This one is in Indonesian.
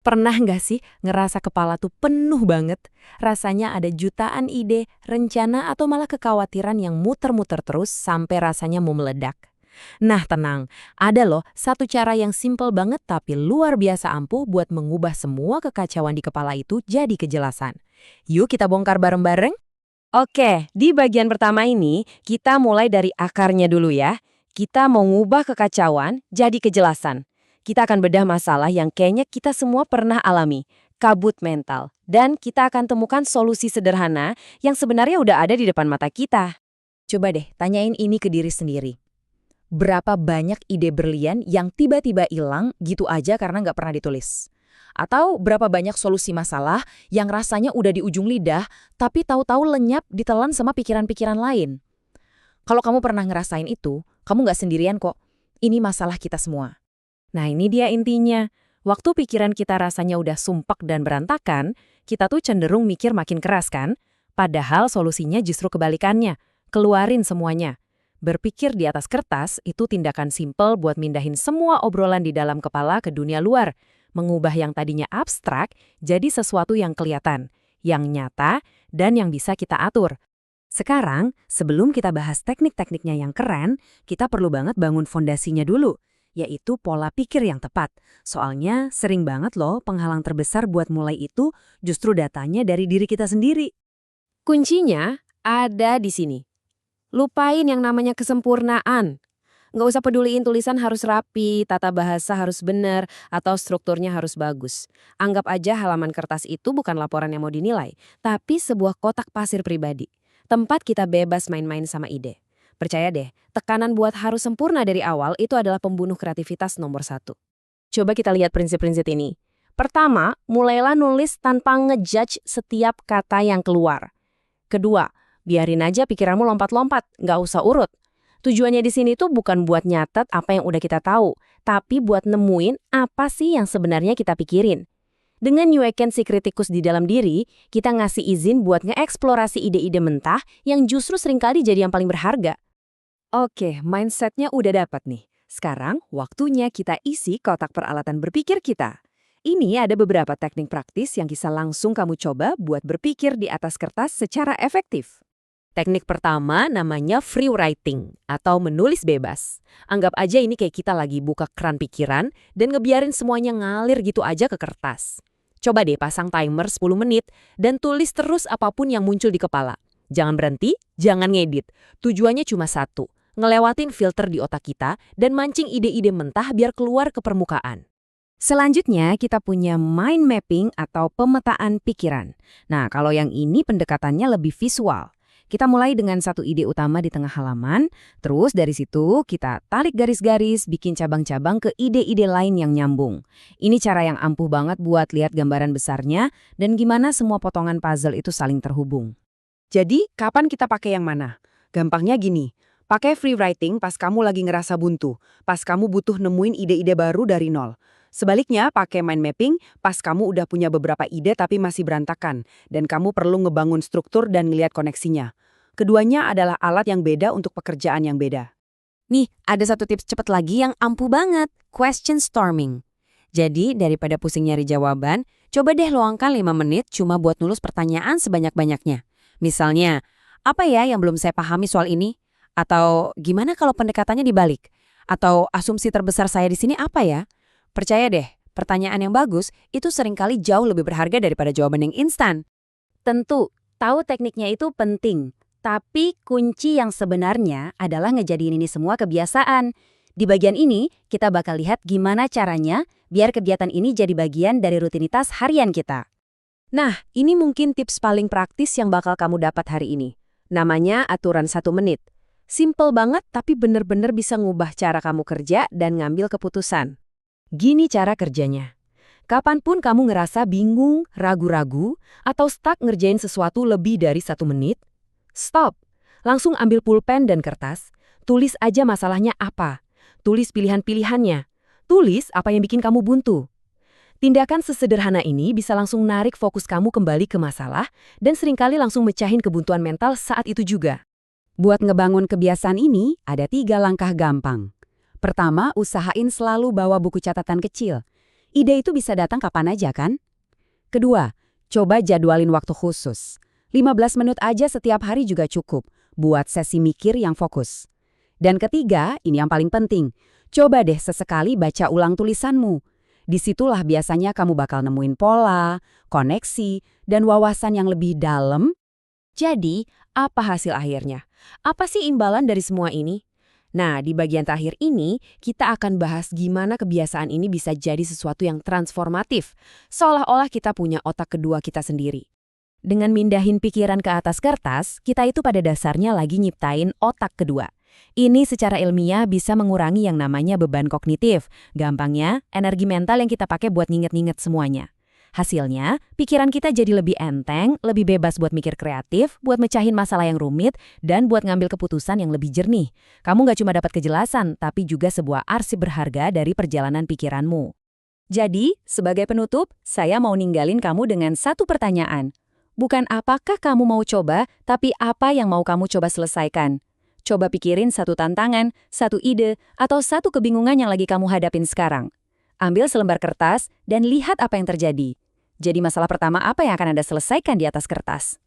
Pernah nggak sih ngerasa kepala tuh penuh banget? Rasanya ada jutaan ide, rencana, atau malah kekhawatiran yang muter-muter terus sampai rasanya mau meledak. Nah tenang, ada loh satu cara yang simple banget tapi luar biasa ampuh buat mengubah semua kekacauan di kepala itu jadi kejelasan. Yuk kita bongkar bareng-bareng? Oke, di bagian pertama ini kita mulai dari akarnya dulu ya. Kita mau ngubah kekacauan jadi kejelasan. Kita akan bedah masalah yang kayaknya kita semua pernah alami, kabut mental. Dan kita akan temukan solusi sederhana yang sebenarnya udah ada di depan mata kita. Coba deh tanyain ini ke diri sendiri. Berapa banyak ide berlian yang tiba-tiba hilang gitu aja karena nggak pernah ditulis? Atau berapa banyak solusi masalah yang rasanya udah di ujung lidah, tapi tahu-tahu lenyap ditelan sama pikiran-pikiran lain? Kalau kamu pernah ngerasain itu, kamu nggak sendirian kok. Ini masalah kita semua. Nah ini dia intinya. Waktu pikiran kita rasanya udah sumpek dan berantakan, kita tuh cenderung mikir makin keras kan? Padahal solusinya justru kebalikannya. Keluarin semuanya. Berpikir di atas kertas itu tindakan simpel buat mindahin semua obrolan di dalam kepala ke dunia luar. Mengubah yang tadinya abstrak jadi sesuatu yang kelihatan, yang nyata, dan yang bisa kita atur. Sekarang, sebelum kita bahas teknik-tekniknya yang keren, kita perlu banget bangun fondasinya dulu, yaitu pola pikir yang tepat. Soalnya sering banget loh penghalang terbesar buat mulai itu justru datanya dari diri kita sendiri. Kuncinya ada di sini. Lupain yang namanya kesempurnaan. Nggak usah peduliin tulisan harus rapi, tata bahasa harus benar, atau strukturnya harus bagus. Anggap aja halaman kertas itu bukan laporan yang mau dinilai, tapi sebuah kotak pasir pribadi. Tempat kita bebas main-main sama ide. Percaya deh, tekanan buat harus sempurna dari awal itu adalah pembunuh kreativitas nomor 1. Coba kita lihat prinsip-prinsip ini. Pertama, mulailah nulis tanpa ngejudge setiap kata yang keluar. Kedua, biarin aja pikiranmu lompat-lompat, nggak usah urut. Tujuannya di sini tuh bukan buat nyatet apa yang udah kita tahu, tapi buat nemuin apa sih yang sebenarnya kita pikirin. Dengan nyuekin si kritikus di dalam diri, kita ngasih izin buat ngeeksplorasi ide-ide mentah yang justru seringkali jadi yang paling berharga. Oke, mindsetnya udah dapat nih. Sekarang waktunya kita isi kotak peralatan berpikir kita. Ini ada beberapa teknik praktis yang bisa langsung kamu coba buat berpikir di atas kertas secara efektif. Teknik pertama namanya free writing atau menulis bebas. Anggap aja ini kayak kita lagi buka keran pikiran dan ngebiarin semuanya ngalir gitu aja ke kertas. Coba deh pasang timer 10 menit dan tulis terus apapun yang muncul di kepala. Jangan berhenti, jangan ngedit. Tujuannya cuma satu, ngelewatin filter di otak kita dan mancing ide-ide mentah biar keluar ke permukaan. Selanjutnya kita punya mind mapping atau pemetaan pikiran. Nah kalau yang ini pendekatannya lebih visual. Kita mulai dengan satu ide utama di tengah halaman, terus dari situ kita tarik garis-garis, bikin cabang-cabang ke ide-ide lain yang nyambung. Ini cara yang ampuh banget buat lihat gambaran besarnya dan gimana semua potongan puzzle itu saling terhubung. Jadi, kapan kita pakai yang mana? Gampangnya gini, pakai free writing pas kamu lagi ngerasa buntu, pas kamu butuh nemuin ide-ide baru dari nol. Sebaliknya, pakai mind mapping pas kamu udah punya beberapa ide tapi masih berantakan, dan kamu perlu ngebangun struktur dan ngeliat koneksinya. Keduanya adalah alat yang beda untuk pekerjaan yang beda. Nih, ada satu tips cepet lagi yang ampuh banget, question storming. Jadi, daripada pusing nyari jawaban, coba deh luangkan 5 menit cuma buat nulis pertanyaan sebanyak-banyaknya. Misalnya, apa ya yang belum saya pahami soal ini? Atau gimana kalau pendekatannya dibalik? Atau asumsi terbesar saya di sini apa ya? Percaya deh, pertanyaan yang bagus itu seringkali jauh lebih berharga daripada jawaban yang instan. Tentu, tahu tekniknya itu penting. Tapi kunci yang sebenarnya adalah ngejadiin ini semua kebiasaan. Di bagian ini, kita bakal lihat gimana caranya biar kegiatan ini jadi bagian dari rutinitas harian kita. Nah, ini mungkin tips paling praktis yang bakal kamu dapat hari ini. Namanya aturan 1 menit. Simple banget tapi bener-bener bisa ngubah cara kamu kerja dan ngambil keputusan. Gini cara kerjanya. Kapanpun kamu ngerasa bingung, ragu-ragu, atau stuck ngerjain sesuatu lebih dari 1 menit, stop. Langsung ambil pulpen dan kertas, tulis aja masalahnya apa. Tulis pilihan-pilihannya. Tulis apa yang bikin kamu buntu. Tindakan sesederhana ini bisa langsung narik fokus kamu kembali ke masalah dan seringkali langsung mecahin kebuntuan mental saat itu juga. Buat ngebangun kebiasaan ini, ada 3 langkah gampang. Pertama, usahain selalu bawa buku catatan kecil. Ide itu bisa datang kapan aja kan? Kedua, coba jadwalin waktu khusus. 15 menit aja setiap hari juga cukup buat sesi mikir yang fokus. Dan ketiga, ini yang paling penting. Coba deh sesekali baca ulang tulisanmu. Disitulah biasanya kamu bakal nemuin pola, koneksi, dan wawasan yang lebih dalam. Jadi, apa hasil akhirnya? Apa sih imbalan dari semua ini? Nah, di bagian terakhir ini, kita akan bahas gimana kebiasaan ini bisa jadi sesuatu yang transformatif, seolah-olah kita punya otak kedua kita sendiri. Dengan mindahin pikiran ke atas kertas, kita itu pada dasarnya lagi nyiptain otak kedua. Ini secara ilmiah bisa mengurangi yang namanya beban kognitif. Gampangnya, energi mental yang kita pakai buat nginget-nginget semuanya. Hasilnya, pikiran kita jadi lebih enteng, lebih bebas buat mikir kreatif, buat mecahin masalah yang rumit, dan buat ngambil keputusan yang lebih jernih. Kamu nggak cuma dapat kejelasan, tapi juga sebuah arsip berharga dari perjalanan pikiranmu. Jadi, sebagai penutup, saya mau ninggalin kamu dengan satu pertanyaan. Bukan apakah kamu mau coba, tapi apa yang mau kamu coba selesaikan. Coba pikirin satu tantangan, satu ide, atau satu kebingungan yang lagi kamu hadapin sekarang. Ambil selembar kertas dan lihat apa yang terjadi. Jadi masalah pertama apa yang akan Anda selesaikan di atas kertas?